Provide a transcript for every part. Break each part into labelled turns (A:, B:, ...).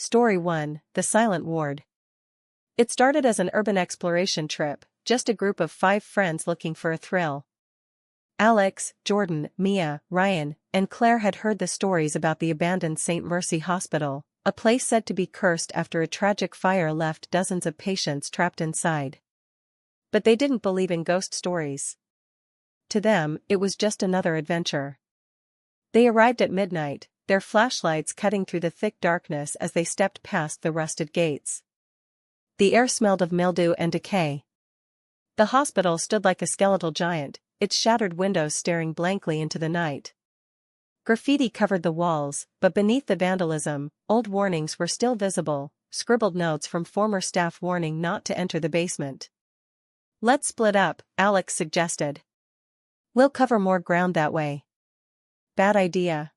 A: Story 1, The Silent Ward. It started as an urban exploration trip, just a group of 5 friends looking for a thrill. Alex, Jordan, Mia, Ryan, and Claire had heard the stories about the abandoned St. Mercy Hospital, a place said to be cursed after a tragic fire left dozens of patients trapped inside. But they didn't believe in ghost stories. To them, it was just another adventure. They arrived at midnight, their flashlights cutting through the thick darkness as they stepped past the rusted gates. The air smelled of mildew and decay. The hospital stood like a skeletal giant, its shattered windows staring blankly into the night. Graffiti covered the walls, but beneath the vandalism, old warnings were still visible, scribbled notes from former staff warning not to enter the basement. "Let's split up," Alex suggested. "We'll cover more ground that way." "Bad idea."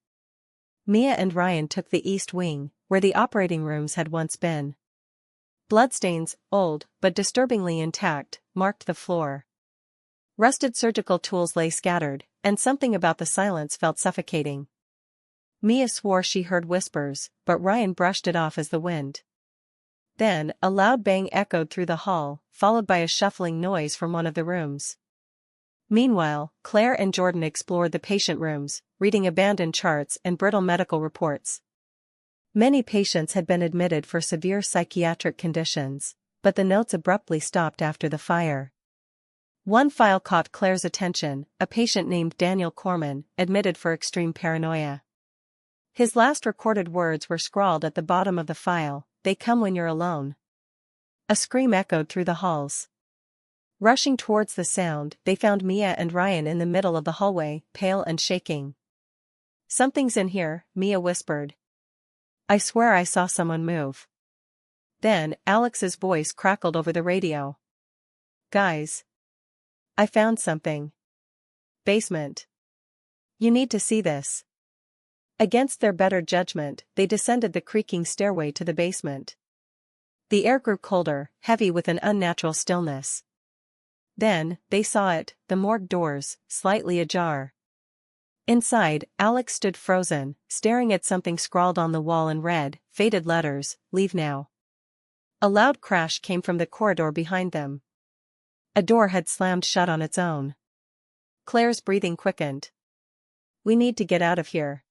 A: Mia and Ryan took the east wing, where the operating rooms had once been. Bloodstains, old but disturbingly intact, marked the floor. Rusted surgical tools lay scattered, and something about the silence felt suffocating. Mia swore she heard whispers, but Ryan brushed it off as the wind. Then, a loud bang echoed through the hall, followed by a shuffling noise from one of the rooms. Meanwhile, Claire and Jordan explored the patient rooms, reading abandoned charts and brittle medical reports. Many patients had been admitted for severe psychiatric conditions, but the notes abruptly stopped after the fire. One file caught Claire's attention, a patient named Daniel Corman, admitted for extreme paranoia. His last recorded words were scrawled at the bottom of the file, "They come when you're alone." A scream echoed through the halls. Rushing towards the sound, they found Mia and Ryan in the middle of the hallway, pale and shaking. "Something's in here," Mia whispered. "I swear I saw someone move." Then, Alex's voice crackled over the radio. "Guys, I found something. Basement. You need to see this." Against their better judgment, they descended the creaking stairway to the basement. The air grew colder, heavy with an unnatural stillness. Then, they saw it, the morgue doors, slightly ajar. Inside, Alex stood frozen, staring at something scrawled on the wall in red, faded letters, "Leave now." A loud crash came from the corridor behind them. A door had slammed shut on its own. Claire's breathing quickened. "We need to get out of here."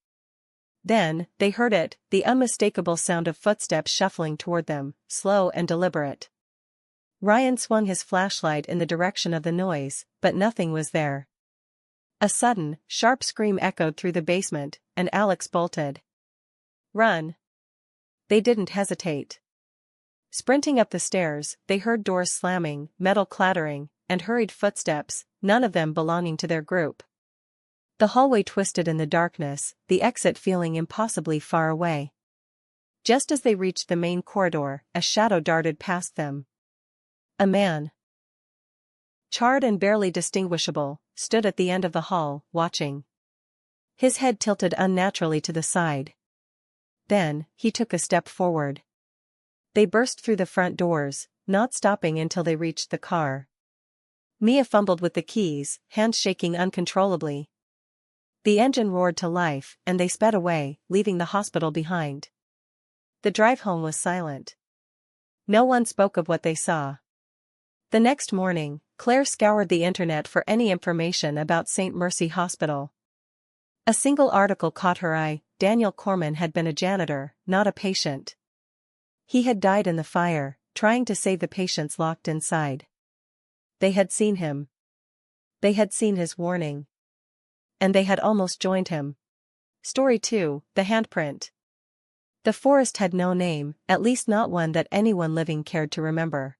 A: Then, they heard it, the unmistakable sound of footsteps shuffling toward them, slow and deliberate. Ryan swung his flashlight in the direction of the noise, but nothing was there. A sudden, sharp scream echoed through the basement, and Alex bolted. "Run!" They didn't hesitate. Sprinting up the stairs, they heard doors slamming, metal clattering, and hurried footsteps, none of them belonging to their group. The hallway twisted in the darkness, the exit feeling impossibly far away. Just as they reached the main corridor, a shadow darted past them. A man, charred and barely distinguishable, stood at the end of the hall, watching. His head tilted unnaturally to the side. Then, he took a step forward. They burst through the front doors, not stopping until they reached the car. Mia fumbled with the keys, hands shaking uncontrollably. The engine roared to life, and they sped away, leaving the hospital behind. The drive home was silent. No one spoke of what they saw. The next morning, Claire scoured the internet for any information about St. Mercy Hospital. A single article caught her eye: Daniel Corman had been a janitor, not a patient. He had died in the fire, trying to save the patients locked inside. They had seen him. They had seen his warning. And they had almost joined him. Story 2, The Handprint. The forest had no name, at least not one that anyone living cared to remember.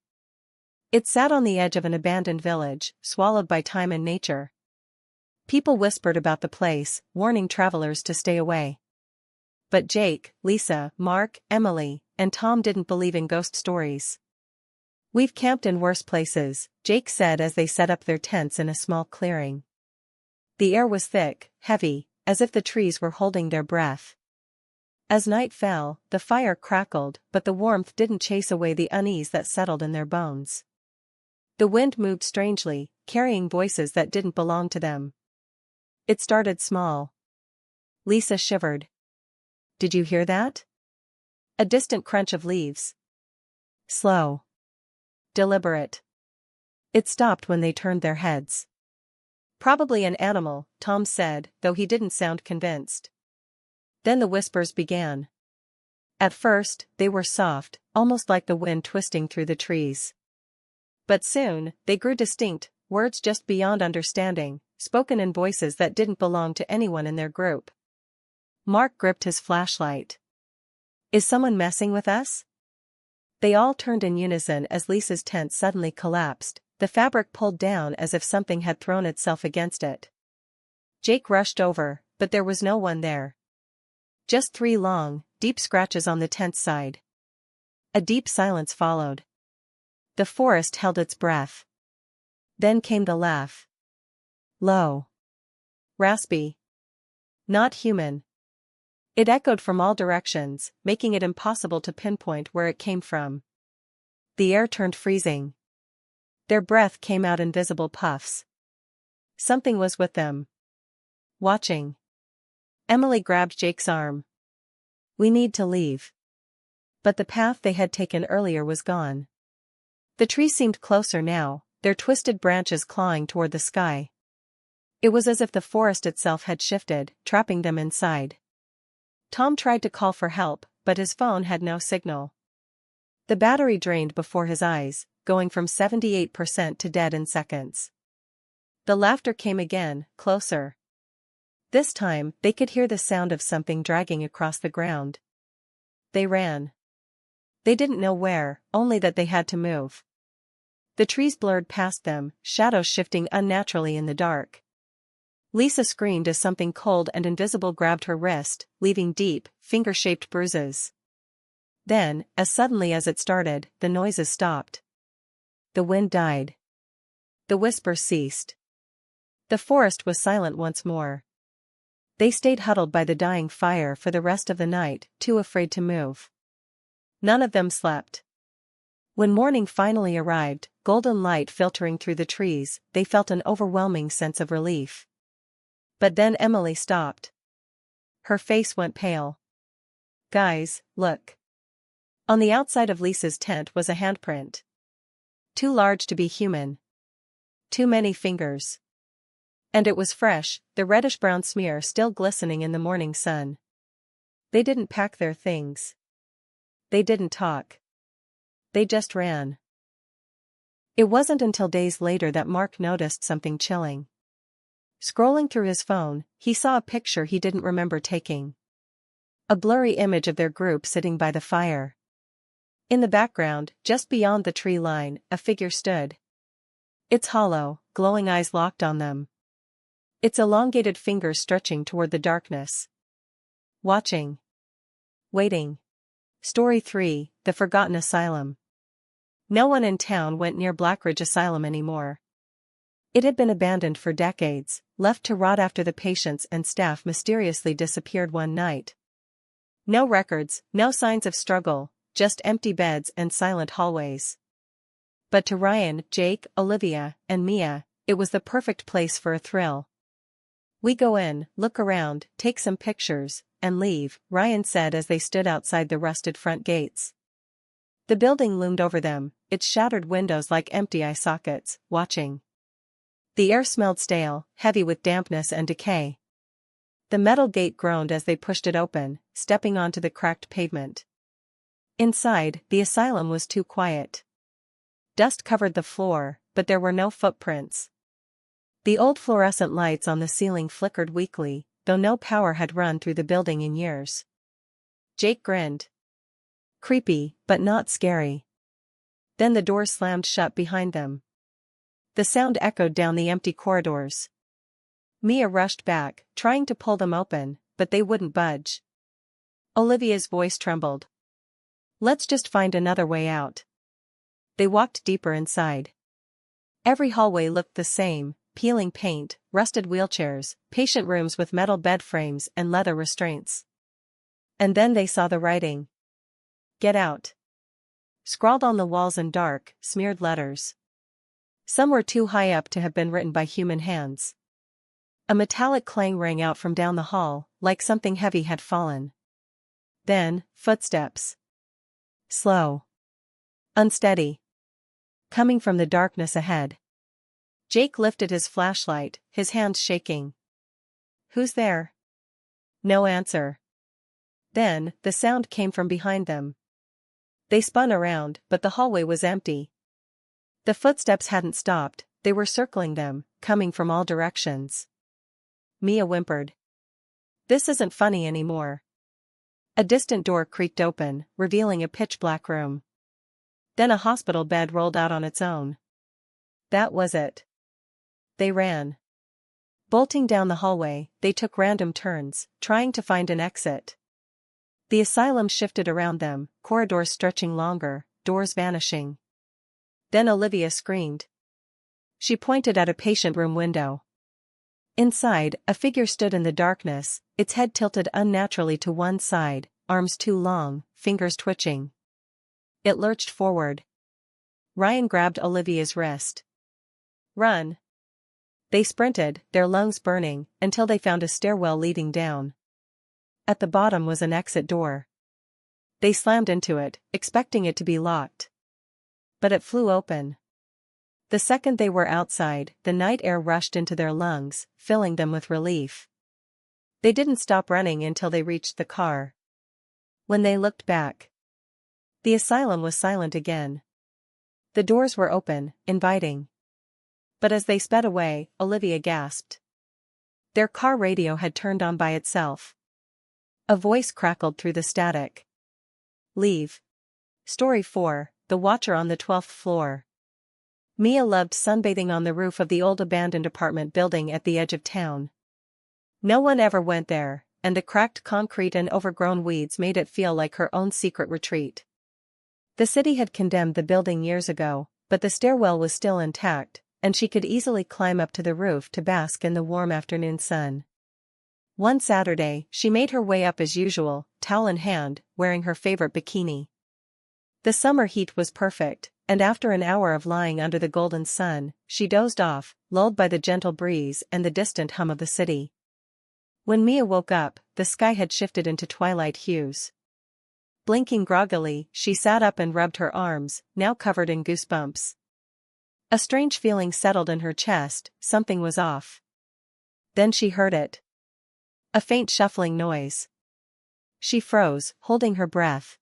A: It sat on the edge of an abandoned village, swallowed by time and nature. People whispered about the place, warning travelers to stay away. But Jake, Lisa, Mark, Emily, and Tom didn't believe in ghost stories. "We've camped in worse places," Jake said as they set up their tents in a small clearing. The air was thick, heavy, as if the trees were holding their breath. As night fell, the fire crackled, but the warmth didn't chase away the unease that settled in their bones. The wind moved strangely, carrying voices that didn't belong to them. It started small. Lisa shivered. "Did you hear that?" A distant crunch of leaves. Slow. Deliberate. It stopped when they turned their heads. Probably an animal, Tom said, though he didn't sound convinced. Then the whispers began. At first, they were soft, almost like the wind twisting through the trees. But soon, they grew distinct, words just beyond understanding, spoken in voices that didn't belong to anyone in their group. Mark gripped his flashlight. Is someone messing with us? They all turned in unison as Lisa's tent suddenly collapsed, the fabric pulled down as if something had thrown itself against it. Jake rushed over, but there was no one there. Just 3 long, deep scratches on the tent's side. A deep silence followed. The forest held its breath. Then came the laugh. Low. Raspy. Not human. It echoed from all directions, making it impossible to pinpoint where it came from. The air turned freezing. Their breath came out in visible puffs. Something was with them. Watching. Emily grabbed Jake's arm. We need to leave. But the path they had taken earlier was gone. The trees seemed closer now, their twisted branches clawing toward the sky. It was as if the forest itself had shifted, trapping them inside. Tom tried to call for help, but his phone had no signal. The battery drained before his eyes, going from 78% to dead in seconds. The laughter came again, closer. This time, they could hear the sound of something dragging across the ground. They ran. They didn't know where, only that they had to move. The trees blurred past them, shadows shifting unnaturally in the dark. Lisa screamed as something cold and invisible grabbed her wrist, leaving deep, finger-shaped bruises. Then, as suddenly as it started, the noises stopped. The wind died. The whisper ceased. The forest was silent once more. They stayed huddled by the dying fire for the rest of the night, too afraid to move. None of them slept. When morning finally arrived, golden light filtering through the trees, they felt an overwhelming sense of relief. But then Emily stopped. Her face went pale. Guys, look. On the outside of Lisa's tent was a handprint. Too large to be human. Too many fingers. And it was fresh, the reddish-brown smear still glistening in the morning sun. They didn't pack their things. They didn't talk. They just ran. It wasn't until days later that Mark noticed something chilling. Scrolling through his phone, he saw a picture he didn't remember taking. A blurry image of their group sitting by the fire. In the background, just beyond the tree line, a figure stood. Its hollow, glowing eyes locked on them. Its elongated fingers stretching toward the darkness. Watching. Waiting. Story 3, The Forgotten Asylum. No one in town went near Blackridge Asylum anymore. It had been abandoned for decades, left to rot after the patients and staff mysteriously disappeared one night. No records, no signs of struggle, just empty beds and silent hallways. But to Ryan, Jake, Olivia, and Mia, it was the perfect place for a thrill. We go in, look around, take some pictures, and leave, Ryan said as they stood outside the rusted front gates. The building loomed over them, its shattered windows like empty eye sockets, watching. The air smelled stale, heavy with dampness and decay. The metal gate groaned as they pushed it open, stepping onto the cracked pavement. Inside, the asylum was too quiet. Dust covered the floor, but there were no footprints. The old fluorescent lights on the ceiling flickered weakly, though no power had run through the building in years. Jake grinned. Creepy, but not scary. Then the doors slammed shut behind them. The sound echoed down the empty corridors. Mia rushed back, trying to pull them open, but they wouldn't budge. Olivia's voice trembled. Let's just find another way out. They walked deeper inside. Every hallway looked the same, peeling paint, rusted wheelchairs, patient rooms with metal bed frames and leather restraints. And then they saw the writing. Get out. Scrawled on the walls in dark, smeared letters. Some were too high up to have been written by human hands. A metallic clang rang out from down the hall, like something heavy had fallen. Then, footsteps. Slow. Unsteady. Coming from the darkness ahead. Jake lifted his flashlight, his hands shaking. "Who's there?" No answer. Then, the sound came from behind them. They spun around, but the hallway was empty. The footsteps hadn't stopped, they were circling them, coming from all directions. Mia whimpered. "This isn't funny anymore." A distant door creaked open, revealing a pitch-black room. Then a hospital bed rolled out on its own. That was it. They ran. Bolting down the hallway, they took random turns, trying to find an exit. The asylum shifted around them, corridors stretching longer, doors vanishing. Then Olivia screamed. She pointed at a patient room window. Inside, a figure stood in the darkness, its head tilted unnaturally to one side, arms too long, fingers twitching. It lurched forward. Ryan grabbed Olivia's wrist. "Run." They sprinted, their lungs burning, until they found a stairwell leading down. At the bottom was an exit door. They slammed into it, expecting it to be locked. But it flew open. The second they were outside, the night air rushed into their lungs, filling them with relief. They didn't stop running until they reached the car. When they looked back, the asylum was silent again. The doors were open, inviting. But as they sped away, Olivia gasped. Their car radio had turned on by itself. A voice crackled through the static. "Leave." Story 4, The Watcher on the 12th Floor. Mia loved sunbathing on the roof of the old abandoned apartment building at the edge of town. No one ever went there, and the cracked concrete and overgrown weeds made it feel like her own secret retreat. The city had condemned the building years ago, but the stairwell was still intact, and she could easily climb up to the roof to bask in the warm afternoon sun. One Saturday, she made her way up as usual, towel in hand, wearing her favorite bikini. The summer heat was perfect, and after an hour of lying under the golden sun, she dozed off, lulled by the gentle breeze and the distant hum of the city. When Mia woke up, the sky had shifted into twilight hues. Blinking groggily, she sat up and rubbed her arms, now covered in goosebumps. A strange feeling settled in her chest, something was off. Then she heard it. A faint shuffling noise. She froze, holding her breath.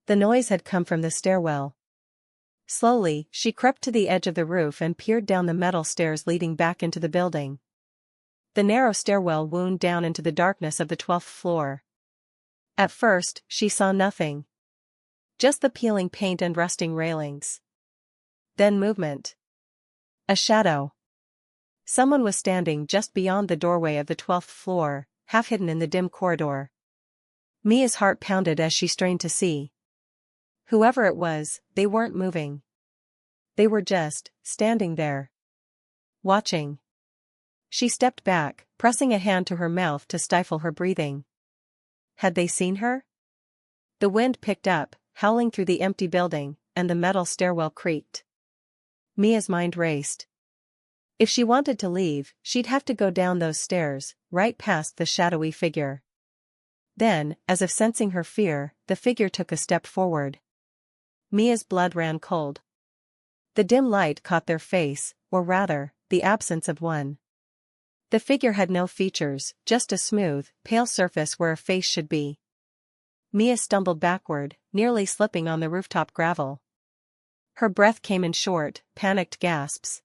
A: The noise had come from the stairwell. Slowly, she crept to the edge of the roof and peered down the metal stairs leading back into the building. The narrow stairwell wound down into the darkness of the 12th floor. At first, she saw nothing. Just the peeling paint and rusting railings. Then movement. A shadow. Someone was standing just beyond the doorway of the 12th floor, half hidden in the dim corridor. Mia's heart pounded as she strained to see. Whoever it was, they weren't moving. They were just standing there. Watching. She stepped back, pressing a hand to her mouth to stifle her breathing. Had they seen her? The wind picked up, howling through the empty building, and the metal stairwell creaked. Mia's mind raced. If she wanted to leave, she'd have to go down those stairs, right past the shadowy figure. Then, as if sensing her fear, the figure took a step forward. Mia's blood ran cold. The dim light caught their face, or rather, the absence of one. The figure had no features, just a smooth, pale surface where a face should be. Mia stumbled backward, nearly slipping on the rooftop gravel. Her breath came in short, panicked gasps.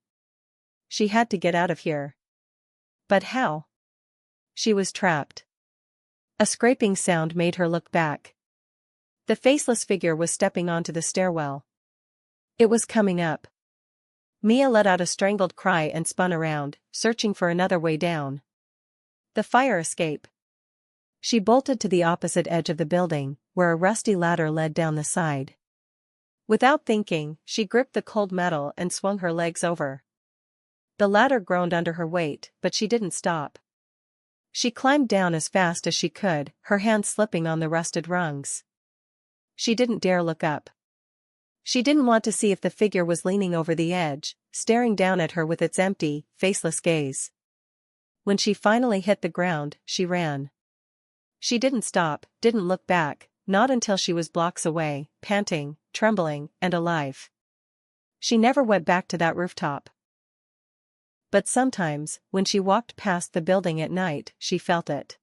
A: She had to get out of here. But how? She was trapped. A scraping sound made her look back. The faceless figure was stepping onto the stairwell. It was coming up. Mia let out a strangled cry and spun around, searching for another way down. The fire escape. She bolted to the opposite edge of the building, where a rusty ladder led down the side. Without thinking, she gripped the cold metal and swung her legs over. The ladder groaned under her weight, but she didn't stop. She climbed down as fast as she could, her hands slipping on the rusted rungs. She didn't dare look up. She didn't want to see if the figure was leaning over the edge, staring down at her with its empty, faceless gaze. When she finally hit the ground, she ran. She didn't stop, didn't look back, not until she was blocks away, panting, trembling, and alive. She never went back to that rooftop. But sometimes, when she walked past the building at night, she felt it.